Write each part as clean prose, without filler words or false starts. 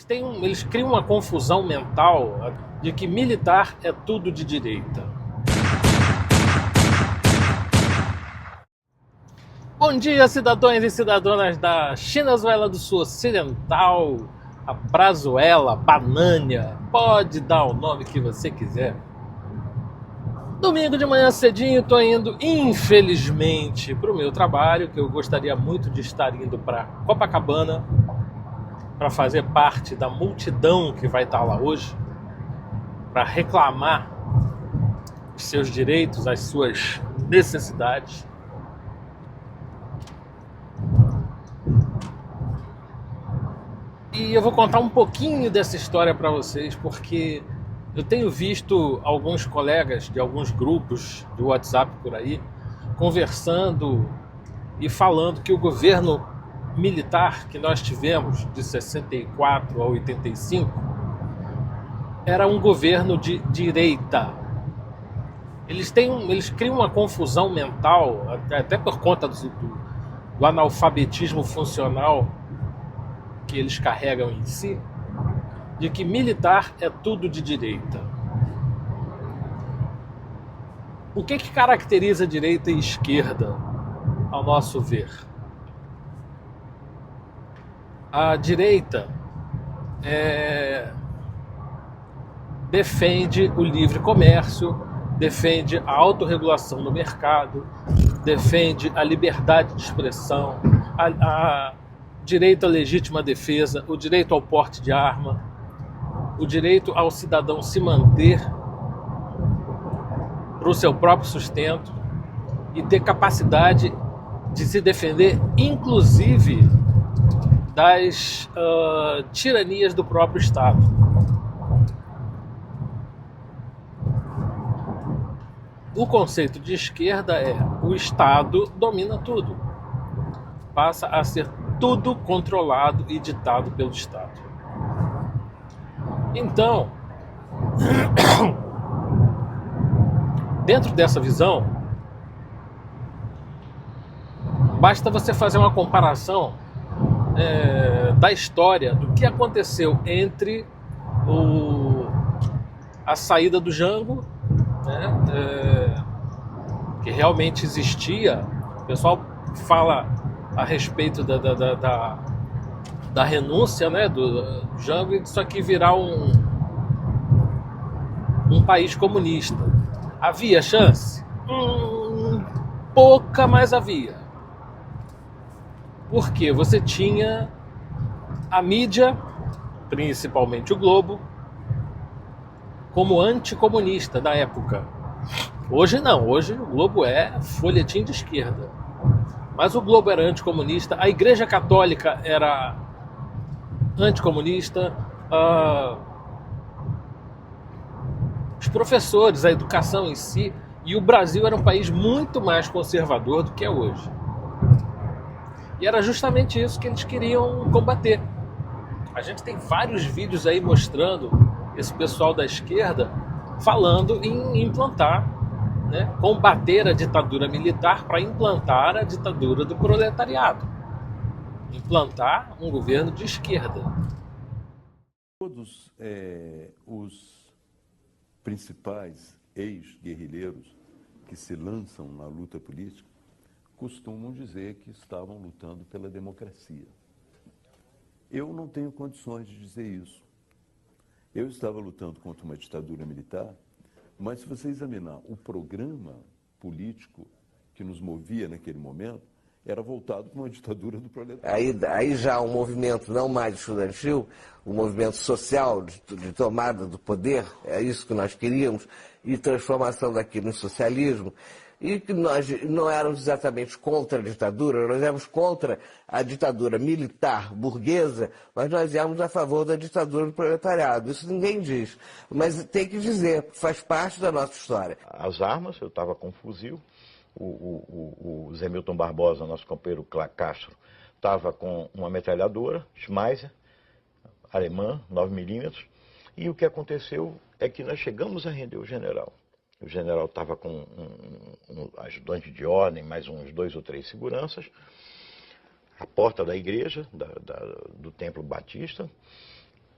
Eles criam uma confusão mental de que militar é tudo de direita. Bom dia, cidadãos e cidadãs da Venezuela do Sul Ocidental, a Brazuela, Banânia, pode dar o nome que você quiser. Domingo de manhã cedinho, estou indo, infelizmente, para o meu trabalho, que eu gostaria muito de estar indo para Copacabana, para fazer parte da multidão que vai estar lá hoje, para reclamar os seus direitos, as suas necessidades. E eu vou contar um pouquinho dessa história para vocês, porque eu tenho visto alguns colegas de alguns grupos de WhatsApp por aí conversando e falando que o governo militar que nós tivemos de 64 a 85 era um governo de direita. Eles criam uma confusão mental, até por conta do analfabetismo funcional que eles carregam em si, de que militar é tudo de direita. O que caracteriza direita e esquerda, ao nosso ver? A direita defende o livre comércio, defende a autorregulação no mercado, defende a liberdade de expressão, a direito à legítima defesa, o direito ao porte de arma, o direito ao cidadão se manter para o seu próprio sustento e ter capacidade de se defender, inclusive das tiranias do próprio Estado. O conceito de esquerda é: o Estado domina tudo, passa a ser tudo controlado e ditado pelo Estado. Então, dentro dessa visão, basta você fazer uma comparação da história do que aconteceu entre a saída do Jango, né, que realmente existia. O pessoal fala a respeito da renúncia, né, do Jango, e disso aqui virar um país comunista. Havia chance? Pouca, mas havia. Porque você tinha a mídia, principalmente o Globo, como anticomunista da época. Hoje não, hoje o Globo é folhetim de esquerda. Mas o Globo era anticomunista, a Igreja Católica era anticomunista, os professores, a educação em si, e o Brasil era um país muito mais conservador do que é hoje. E era justamente isso que eles queriam combater. A gente tem vários vídeos aí mostrando esse pessoal da esquerda falando em implantar, né, combater a ditadura militar para implantar a ditadura do proletariado. Implantar um governo de esquerda. Todos os principais ex-guerrilheiros que se lançam na luta política costumam dizer que estavam lutando pela democracia. Eu não tenho condições de dizer isso. Eu estava lutando contra uma ditadura militar, mas se você examinar o programa político que nos movia naquele momento, era voltado para uma ditadura do proletariado. Aí já um movimento não mais estudantil, um movimento social de tomada do poder, é isso que nós queríamos, e transformação daquilo em socialismo. E que nós não éramos exatamente contra a ditadura, nós éramos contra a ditadura militar burguesa, mas nós éramos a favor da ditadura do proletariado. Isso ninguém diz, mas tem que dizer, faz parte da nossa história. As armas, eu estava com um fuzil, o Zé Milton Barbosa, nosso companheiro Castro, estava com uma metralhadora, Schmeiser, alemã, 9mm, e o que aconteceu é que nós chegamos a render o general. O general estava com um ajudante de ordem, mais uns 2 ou 3 seguranças, à porta da igreja, do Templo Batista.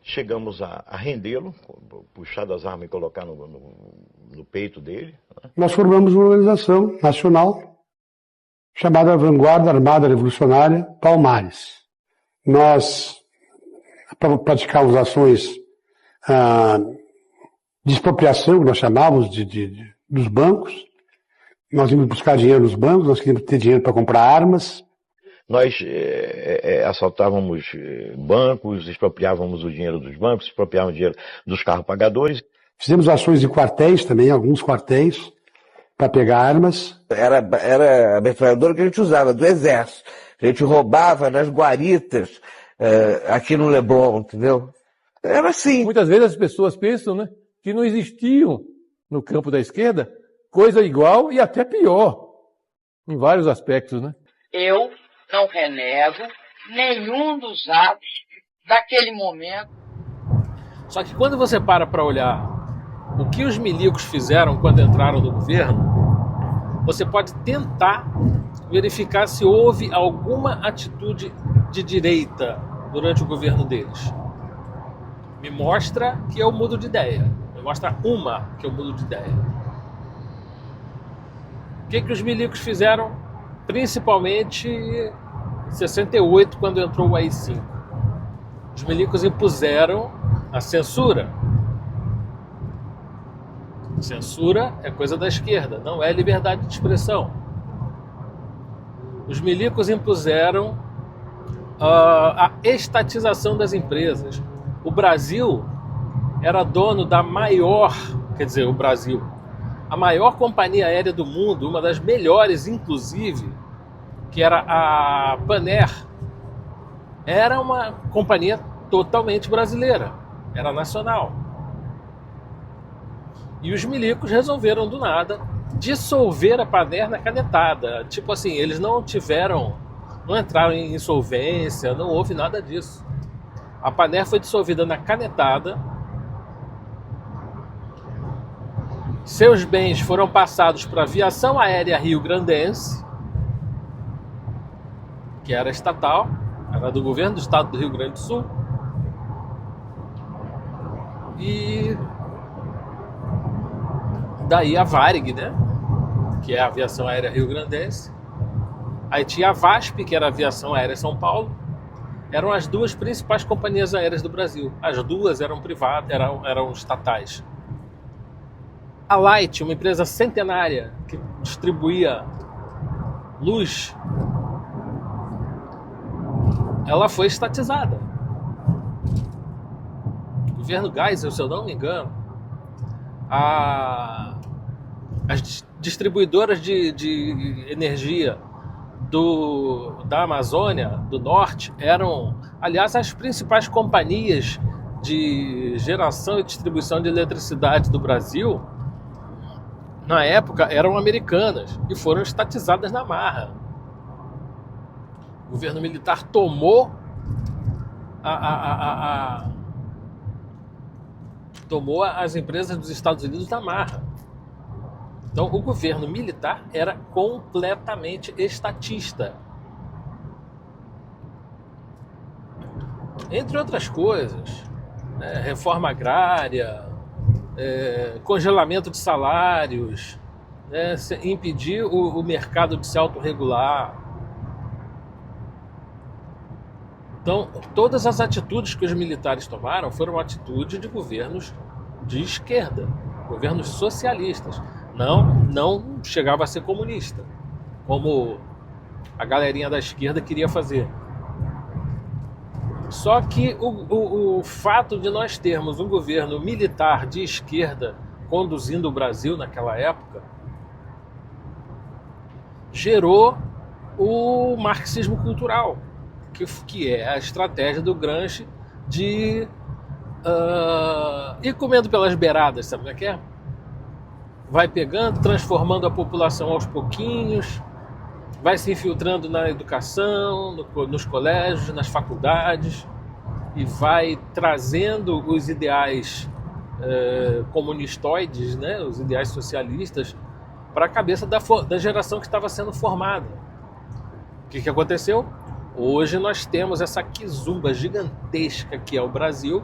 chegamos a rendê-lo, puxar das armas e colocar no peito dele. Né? Nós formamos uma organização nacional chamada Vanguarda Armada Revolucionária Palmares. Nós praticávamos ações de expropriação, que nós chamávamos dos bancos. Nós íamos buscar dinheiro nos bancos, nós queríamos ter dinheiro para comprar armas. Nós assaltávamos bancos, expropriávamos o dinheiro dos bancos, expropriávamos o dinheiro dos carros pagadores. Fizemos ações em quartéis também, alguns quartéis, para pegar armas. Era a metralhadora que a gente usava, do exército. A gente roubava nas guaritas, aqui no Leblon, entendeu? Era assim. Muitas vezes as pessoas pensam, né, que não existiam no campo da esquerda coisa igual e até pior, em vários aspectos, né? Eu não renego nenhum dos atos daquele momento. Só que quando você para olhar o que os milicos fizeram quando entraram no governo, você pode tentar verificar se houve alguma atitude de direita durante o governo deles. Me mostra que eu mudo de ideia. Me mostra uma que eu mudo de ideia. O que os milicos fizeram? Principalmente em 68, quando entrou o AI-5. Os milicos impuseram a censura. Censura é coisa da esquerda, não é liberdade de expressão. Os milicos impuseram a estatização das empresas. O Brasil era dono da maior, a maior companhia aérea do mundo, uma das melhores, inclusive, que era a Panair, era uma companhia totalmente brasileira, era nacional. E os milicos resolveram, do nada, dissolver a Panair na canetada. Tipo assim, eles não entraram em insolvência, não houve nada disso. A Panair foi dissolvida na canetada. Seus bens foram passados para a Aviação Aérea Rio-Grandense, que era estatal, era do governo do estado do Rio Grande do Sul. E daí a Varig, né? Que é a Aviação Aérea Rio-Grandense. Aí tinha a VASP, que era a Aviação Aérea São Paulo. Eram as duas principais companhias aéreas do Brasil. As duas eram privadas, eram estatais. A Light, uma empresa centenária que distribuía luz, ela foi estatizada. O governo Geisel, se eu não me engano, as distribuidoras de energia da Amazônia, do Norte, eram, aliás, as principais companhias de geração e distribuição de eletricidade do Brasil, na época, eram americanas e foram estatizadas na marra. O governo militar tomou tomou as empresas dos Estados Unidos na marra. Então, o governo militar era completamente estatista. Entre outras coisas, reforma agrária, congelamento de salários, impedir o mercado de se autorregular. Então, todas as atitudes que os militares tomaram foram atitudes de governos de esquerda, governos socialistas. Não chegava a ser comunista, como a galerinha da esquerda queria fazer. Só que o fato de nós termos um governo militar de esquerda conduzindo o Brasil naquela época gerou o marxismo cultural, que é a estratégia do Gramsci de ir comendo pelas beiradas, sabe o que é? Vai pegando, transformando a população aos pouquinhos, vai se infiltrando na educação, nos colégios, nas faculdades, e vai trazendo os ideais comunistoides, né, os ideais socialistas, para a cabeça da geração que estava sendo formada. O que aconteceu? Hoje nós temos essa quizumba gigantesca que é o Brasil,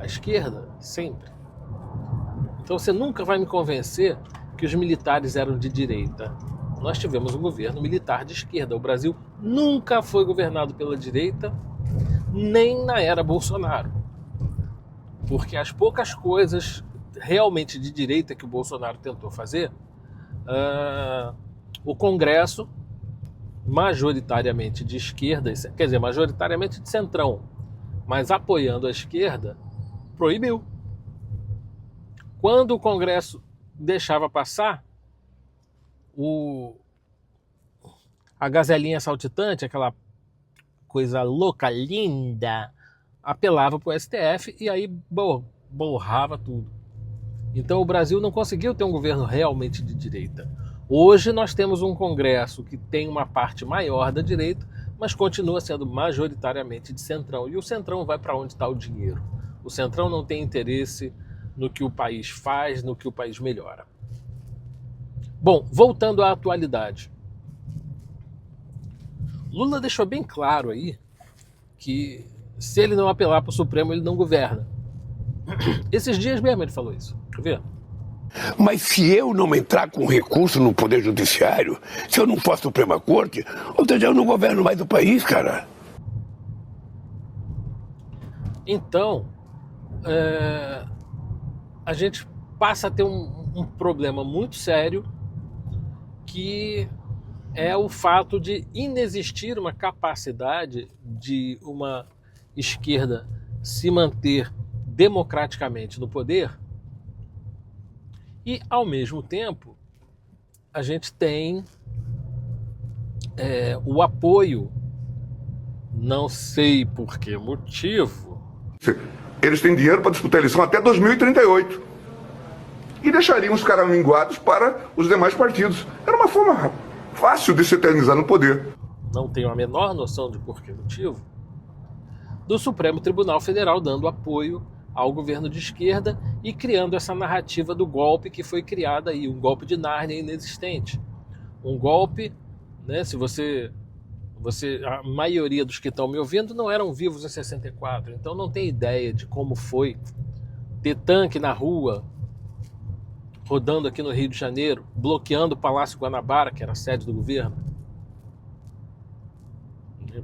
A esquerda, sempre. Então você nunca vai me convencer que os militares eram de direita. Nós tivemos um governo militar de esquerda. O Brasil nunca foi governado pela direita, nem na era Bolsonaro. Porque as poucas coisas realmente de direita que o Bolsonaro tentou fazer, o Congresso, majoritariamente de esquerda, quer dizer, majoritariamente de centrão, mas apoiando a esquerda, proibiu. Quando o Congresso deixava passar, a gazelinha saltitante, aquela coisa louca, linda, apelava para o STF e aí borrava tudo. Então o Brasil não conseguiu ter um governo realmente de direita. Hoje nós temos um Congresso que tem uma parte maior da direita, mas continua sendo majoritariamente de centrão. E o centrão vai para onde está o dinheiro. O centrão não tem interesse no que o país faz, no que o país melhora. Bom, voltando à atualidade. Lula deixou bem claro aí que se ele não apelar para o Supremo, ele não governa. Esses dias mesmo ele falou isso. Quer ver? Mas se eu não entrar com recurso no Poder Judiciário, se eu não for a Suprema Corte, ou seja, eu não governo mais o país, cara. Então, a gente passa a ter um problema muito sério, que é o fato de inexistir uma capacidade de uma esquerda se manter democraticamente no poder e, ao mesmo tempo, a gente tem o apoio, não sei por que motivo. Eles têm dinheiro para disputar a eleição até 2038 e deixariam os caras minguados para os demais partidos. Era uma forma fácil de se eternizar no poder. Não tenho a menor noção de por que motivo. Do Supremo Tribunal Federal dando apoio ao governo de esquerda e criando essa narrativa do golpe que foi criada aí, um golpe de Nárnia inexistente. Um golpe, né, se você, a maioria dos que estão me ouvindo não eram vivos em 64, então não tem ideia de como foi ter tanque na rua, rodando aqui no Rio de Janeiro, bloqueando o Palácio Guanabara, que era a sede do governo,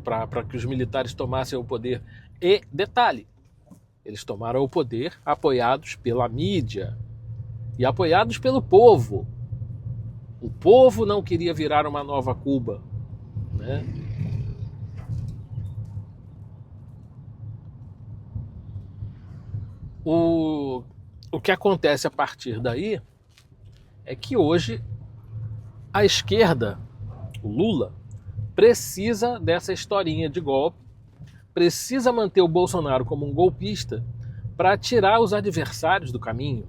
para que os militares tomassem o poder. E, detalhe, eles tomaram o poder apoiados pela mídia e apoiados pelo povo. O povo não queria virar uma nova Cuba, né? O que acontece a partir daí é que hoje a esquerda, o Lula, precisa dessa historinha de golpe, precisa manter o Bolsonaro como um golpista para tirar os adversários do caminho.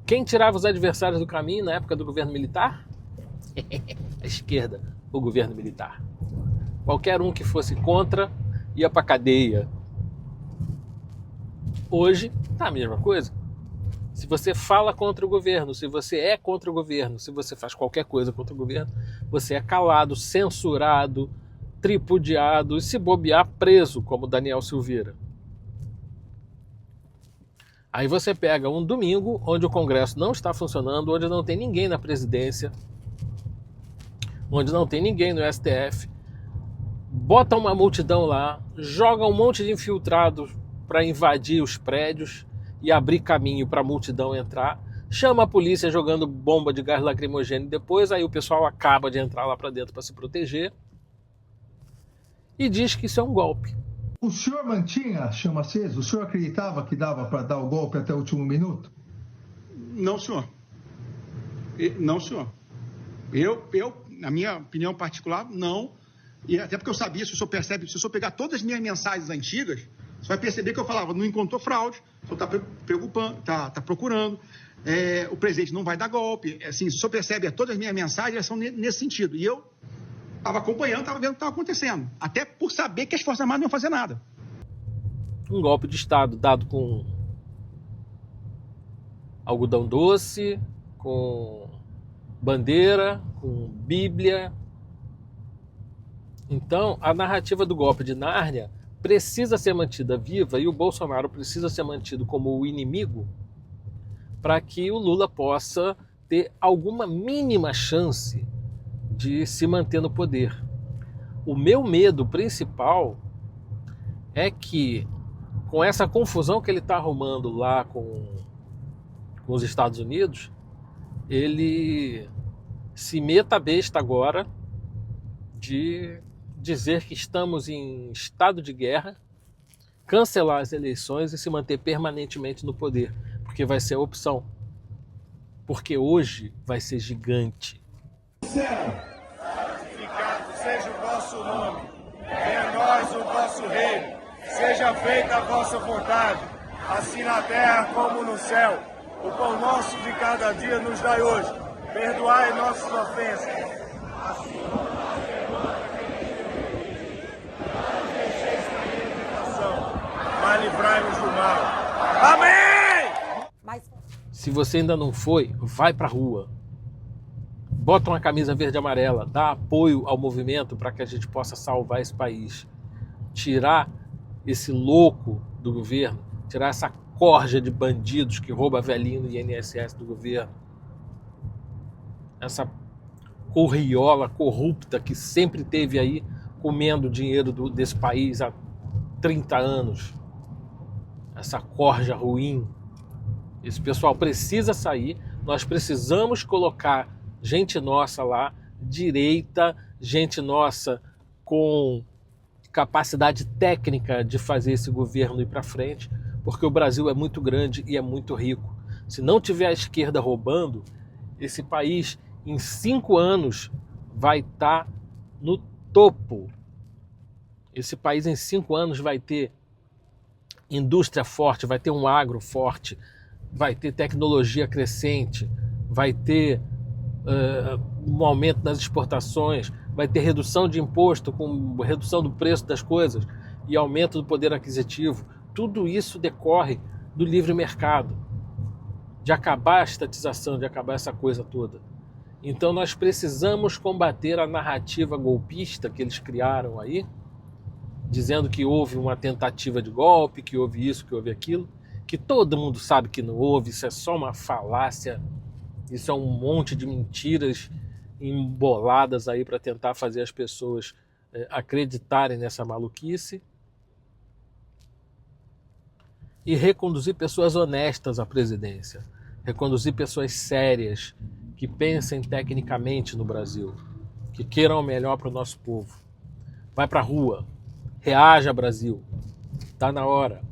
Quem tirava os adversários do caminho na época do governo militar? A esquerda, o governo militar. Qualquer um que fosse contra ia para cadeia. Hoje tá a mesma coisa. Se você fala contra o governo, se você é contra o governo, se você faz qualquer coisa contra o governo, você é calado, censurado, tripudiado e, se bobear, preso, como Daniel Silveira. Aí você pega um domingo onde o Congresso não está funcionando, onde não tem ninguém na presidência, onde não tem ninguém no STF, bota uma multidão lá, joga um monte de infiltrados para invadir os prédios e abrir caminho para a multidão entrar, chama a polícia jogando bomba de gás lacrimogêneo depois, aí o pessoal acaba de entrar lá para dentro para se proteger e diz que isso é um golpe. O senhor mantinha a chama acesa? O senhor acreditava que dava para dar o golpe até o último minuto? Não, senhor. Não, senhor. Eu, na minha opinião particular, não. E até porque eu sabia, se o senhor percebe, se o senhor pegar todas as minhas mensagens antigas, você vai perceber que eu falava, não encontrou fraude, o senhor está preocupando, está procurando, o presidente não vai dar golpe. Assim, se o senhor percebe, todas as minhas mensagens elas são nesse sentido. E eu estava acompanhando, estava vendo o que estava acontecendo. Até por saber que as Forças Armadas não iam fazer nada. Um golpe de Estado dado com algodão doce, com bandeira, com Bíblia. Então, a narrativa do golpe de Nárnia precisa ser mantida viva e o Bolsonaro precisa ser mantido como o inimigo para que o Lula possa ter alguma mínima chance de se manter no poder. O meu medo principal é que, com essa confusão que ele está arrumando lá com os Estados Unidos, ele se meta a besta agora de dizer que estamos em estado de guerra, cancelar as eleições e se manter permanentemente no poder, porque vai ser a opção. Porque hoje vai ser gigante. Santificado seja o vosso nome, venha a nós o vosso reino, seja feita a vossa vontade, assim na terra como no céu. O pão nosso de cada dia nos dai hoje, perdoai nossas ofensas, assim como nós perdoamos a quem nos ofende. Não nos deixeis cair em tentação, mas livrai-nos do mal. Amém! Se você ainda não foi, vai pra rua. Bota uma camisa verde e amarela, dá apoio ao movimento para que a gente possa salvar esse país. Tirar esse louco do governo, tirar essa corja de bandidos que rouba velhinho no INSS do governo. Essa corriola corrupta que sempre teve aí comendo dinheiro desse país há 30 anos. Essa corja ruim. Esse pessoal precisa sair, nós precisamos colocar gente nossa lá, direita, gente nossa com capacidade técnica de fazer esse governo ir para frente, porque o Brasil é muito grande e é muito rico. Se não tiver a esquerda roubando, esse país em 5 anos vai estar no topo. Esse país em 5 anos vai ter indústria forte, vai ter um agro forte, vai ter tecnologia crescente, vai ter um aumento nas exportações, vai ter redução de imposto com redução do preço das coisas e aumento do poder aquisitivo. Tudo isso decorre do livre mercado, de acabar a estatização, de acabar essa coisa toda. Então nós precisamos combater a narrativa golpista que eles criaram aí, dizendo que houve uma tentativa de golpe, que houve isso, que houve aquilo, que todo mundo sabe que não houve, isso é só uma falácia, isso é um monte de mentiras emboladas aí para tentar fazer as pessoas acreditarem nessa maluquice e reconduzir pessoas honestas à presidência, reconduzir pessoas sérias, que pensem tecnicamente no Brasil, que queiram o melhor para o nosso povo. Vai para a rua, reaja, Brasil, tá na hora.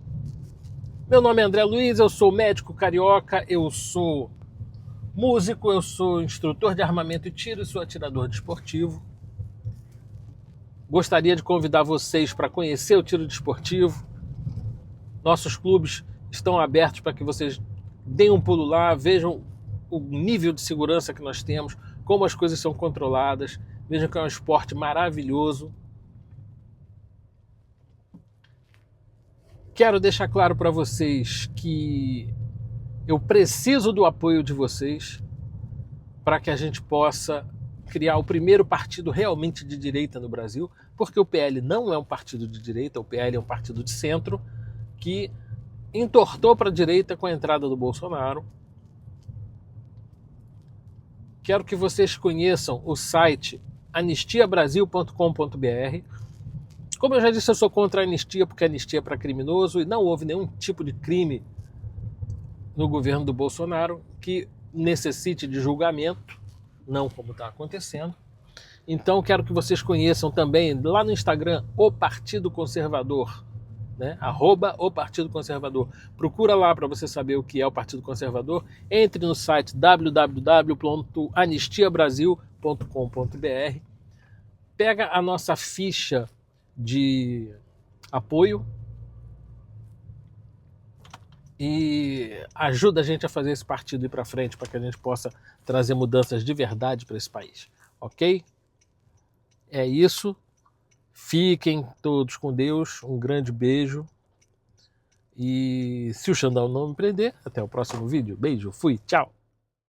Meu nome é André Luiz, eu sou médico carioca, eu sou músico, eu sou instrutor de armamento e tiro e sou atirador desportivo. Gostaria de convidar vocês para conhecer o tiro desportivo. Nossos clubes estão abertos para que vocês deem um pulo lá, vejam o nível de segurança que nós temos, como as coisas são controladas, vejam que é um esporte maravilhoso. Quero deixar claro para vocês que eu preciso do apoio de vocês para que a gente possa criar o primeiro partido realmente de direita no Brasil, porque o PL não é um partido de direita, o PL é um partido de centro que entortou para a direita com a entrada do Bolsonaro. Quero que vocês conheçam o site anistiabrasil.com.br. Como eu já disse, eu sou contra a anistia, porque a anistia é para criminoso e não houve nenhum tipo de crime no governo do Bolsonaro que necessite de julgamento, não como está acontecendo. Então quero que vocês conheçam também lá no Instagram o Partido Conservador, né? @o Partido Conservador. Procura lá para você saber o que é o Partido Conservador. Entre no site www.anistiabrasil.com.br. Pega a nossa ficha de apoio e ajuda a gente a fazer esse partido ir para frente, para que a gente possa trazer mudanças de verdade para esse país, ok? É isso, fiquem todos com Deus, um grande beijo e se o Xandão não me prender, até o próximo vídeo, beijo, fui, tchau!